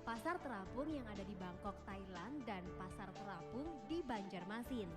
Pasar Terapung yang ada di Bangkok, Thailand, dan Pasar Terapung di Banjarmasin.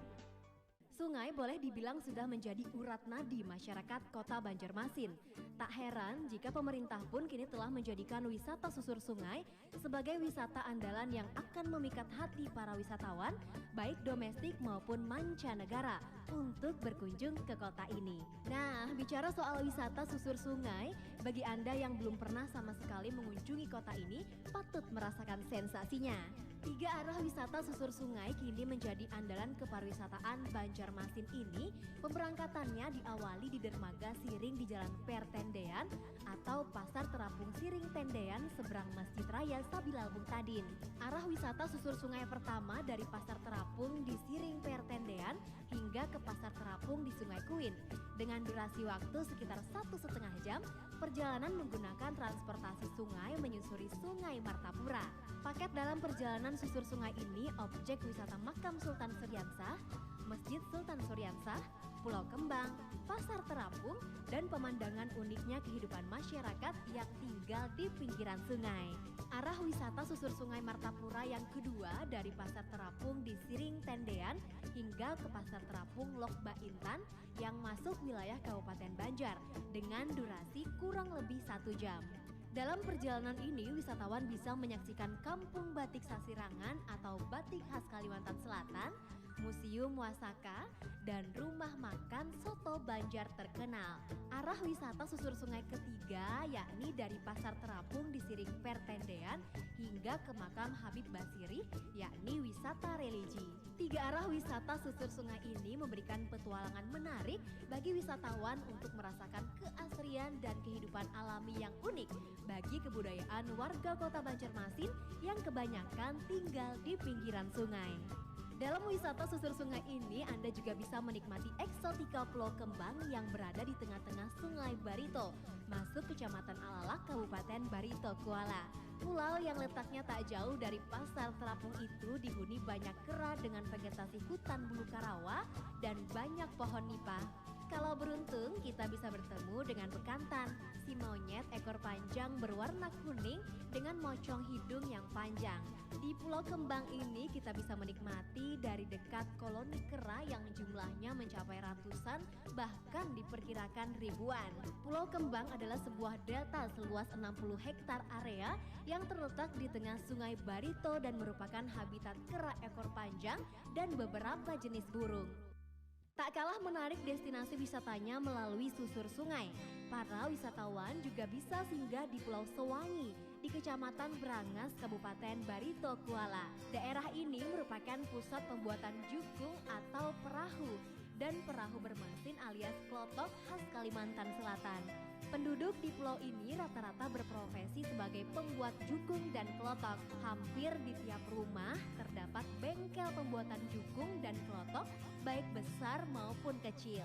Sungai boleh dibilang sudah menjadi urat nadi masyarakat kota Banjarmasin. Tak heran jika pemerintah pun kini telah menjadikan wisata susur sungai sebagai wisata andalan yang akan memikat hati para wisatawan, baik domestik maupun mancanegara, untuk berkunjung ke kota ini. Nah, bicara soal wisata susur sungai, bagi Anda yang belum pernah sama sekali mengunjungi kota ini, patut merasakan sensasinya. 3 arah wisata susur sungai kini menjadi andalan kepariwisataan Banjarmasin ini. Pemberangkatannya diawali di dermaga Siring di Jalan Pertendean atau Pasar Terapung Siring Tendean seberang Masjid Raya Sabilal Muhtadin. Arah wisata susur sungai pertama dari Pasar Terapung di Siring Pertendean hingga ke Pasar Terapung di Sungai Kuin. Dengan durasi waktu sekitar 1,5 jam, perjalanan menggunakan transportasi sungai menyusuri Sungai Martapura. Paket dalam perjalanan susur sungai ini objek wisata Makam Sultan Suryansah, Masjid Sultan Suryansah, Pulau Kembang, Pasar Terapung, dan pemandangan uniknya kehidupan masyarakat yang tinggal di pinggiran sungai. Arah wisata susur sungai Martapura yang kedua dari Pasar Terapung di Siring Tendean hingga ke Pasar Terapung Lok Baintan yang masuk wilayah Kabupaten Banjar dengan durasi kurang lebih 1 jam. Dalam perjalanan ini, wisatawan bisa menyaksikan Kampung Batik Sasirangan atau batik khas Kalimantan Selatan, Museum Wasaka, dan rumah makan soto Banjar terkenal. Arah wisata susur sungai ketiga yakni dari Pasar Terapung di Siring Pertendean hingga ke makam Habib Basiri, yakni wisata religi. 3 arah wisata susur sungai ini memberikan petualangan menarik bagi wisatawan untuk merasakan keasrian dan kehidupan alami yang unik bagi kebudayaan warga kota Banjarmasin yang kebanyakan tinggal di pinggiran sungai. Dalam wisata susur sungai ini, Anda juga bisa menikmati eksotika Pulau Kembang yang berada di tengah-tengah Sungai Barito, masuk Kecamatan Alalak, Kabupaten Barito, Kuala. Pulau yang letaknya tak jauh dari Pasar Terapung itu dihuni banyak kera dengan vegetasi hutan bulu karawa dan banyak pohon nipah. Kalau beruntung, kita bisa bertemu dengan bekantan, si monyet ekor panjang berwarna kuning dengan mocong hidung yang panjang. Di Pulau Kembang ini kita bisa menikmati dari dekat koloni kera yang jumlahnya mencapai ratusan, bahkan diperkirakan ribuan. Pulau Kembang adalah sebuah delta seluas 60 hektar area yang terletak di tengah Sungai Barito dan merupakan habitat kera ekor panjang dan beberapa jenis burung. Tak kalah menarik destinasi wisatanya melalui susur sungai. Para wisatawan juga bisa singgah di Pulau Sewangi di Kecamatan Brangas, Kabupaten Barito, Kuala. Daerah ini merupakan pusat pembuatan jukung atau perahu dan perahu bermesin alias klotok khas Kalimantan Selatan. Penduduk di pulau ini rata-rata berprofesi sebagai pembuat jukung dan klotok. Hampir di tiap rumah terdapat bengkel pembuatan jukung dan klotok, baik besar maupun kecil.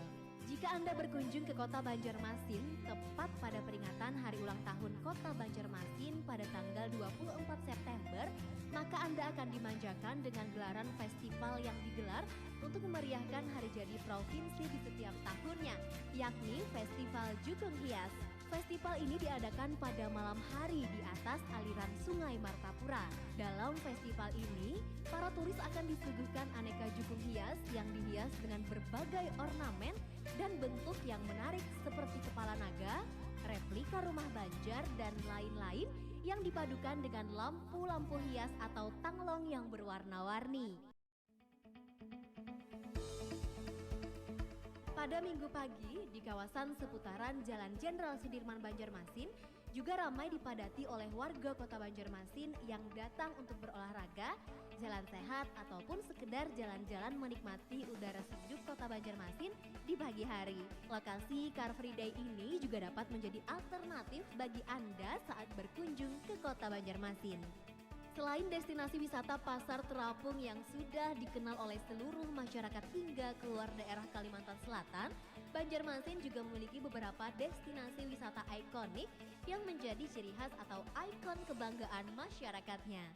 Jika Anda berkunjung ke kota Banjarmasin, tepat pada peringatan Hari Ulang Tahun Kota Banjarmasin pada tanggal 24 September, maka Anda akan dimanjakan dengan gelaran festival yang digelar untuk memeriahkan hari jadi provinsi di setiap tahunnya, yakni Festival Jukung Hias. Festival ini diadakan pada malam hari di atas aliran Sungai Martapura. Dalam festival ini, para turis akan disuguhkan aneka jukung hias yang dihias dengan berbagai ornamen dan bentuk yang menarik seperti kepala naga, replika rumah Banjar, dan lain-lain yang dipadukan dengan lampu-lampu hias atau tanglong yang berwarna-warni. Pada Minggu pagi, di kawasan seputaran Jalan Jenderal Sudirman Banjarmasin juga ramai dipadati oleh warga kota Banjarmasin yang datang untuk berolahraga, jalan sehat, ataupun sekedar jalan-jalan menikmati udara sejuk kota Banjarmasin di pagi hari. Lokasi Car Free Day ini juga dapat menjadi alternatif bagi Anda saat berkunjung ke kota Banjarmasin. Selain destinasi wisata Pasar Terapung yang sudah dikenal oleh seluruh masyarakat hingga keluar daerah Kalimantan Selatan, Banjarmasin juga memiliki beberapa destinasi wisata ikonik yang menjadi ciri khas atau ikon kebanggaan masyarakatnya.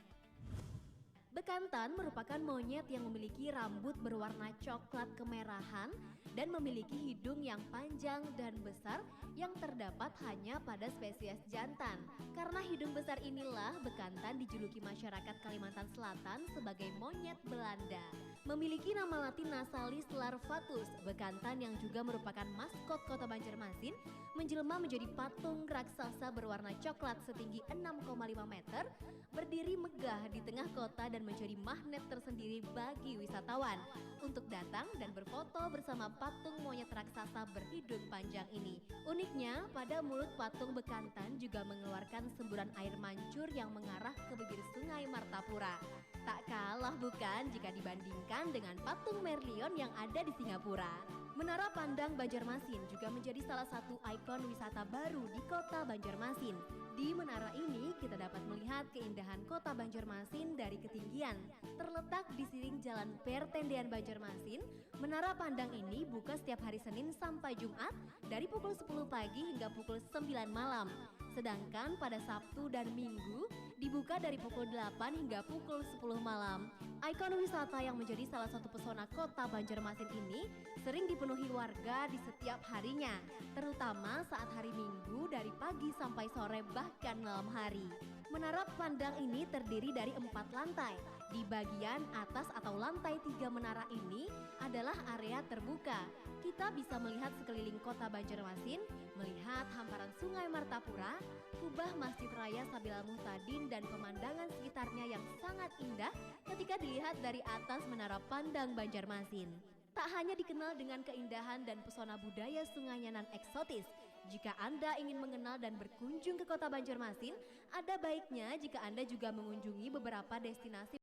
Bekantan merupakan monyet yang memiliki rambut berwarna coklat kemerahan dan memiliki hidung yang panjang dan besar yang terdapat hanya pada spesies jantan. Karena hidung besar inilah bekantan dijuluki masyarakat Kalimantan Selatan sebagai monyet Belanda. Memiliki nama latin Nasalis larvatus, bekantan yang juga merupakan maskot kota Banjarmasin menjelma menjadi patung raksasa berwarna coklat setinggi 6,5 meter, berdiri megah di tengah kota dan menjadi magnet tersendiri bagi wisatawan untuk datang dan berfoto bersama patung monyet raksasa berhidung panjang ini. Uniknya, pada mulut patung bekantan juga mengeluarkan semburan air mancur yang mengarah ke bibir sungai Martapura. Tak kalah bukan jika dibandingkan dengan patung Merlion yang ada di Singapura. Menara Pandang Banjarmasin juga menjadi salah satu ikon wisata baru di kota Banjarmasin. Di menara ini kita dapat melihat keindahan kota Banjarmasin dari ketinggian. Terletak di siring Jalan Pertendean Banjarmasin, Menara Pandang ini buka setiap hari Senin sampai Jumat dari pukul 10 pagi hingga pukul 9 malam. Sedangkan pada Sabtu dan Minggu dibuka dari pukul 8 hingga pukul 10 malam. Ikon wisata yang menjadi salah satu pesona kota Banjarmasin ini sering dipenuhi warga di setiap harinya, terutama saat hari Minggu dari pagi sampai sore bahkan malam hari. Menara Pandang ini terdiri dari 4 lantai. Di bagian atas atau lantai 3 menara ini adalah area terbuka. Kita bisa melihat sekeliling kota Banjarmasin, melihat hamparan sungai Martapura, kubah Masjid Raya Sabila Muhtadin dan pemandangan sekitarnya yang sangat indah ketika dilihat dari atas Menara Pandang Banjarmasin. Tak hanya dikenal dengan keindahan dan pesona budaya sungainya nan eksotis, jika Anda ingin mengenal dan berkunjung ke kota Banjarmasin, ada baiknya jika Anda juga mengunjungi beberapa destinasi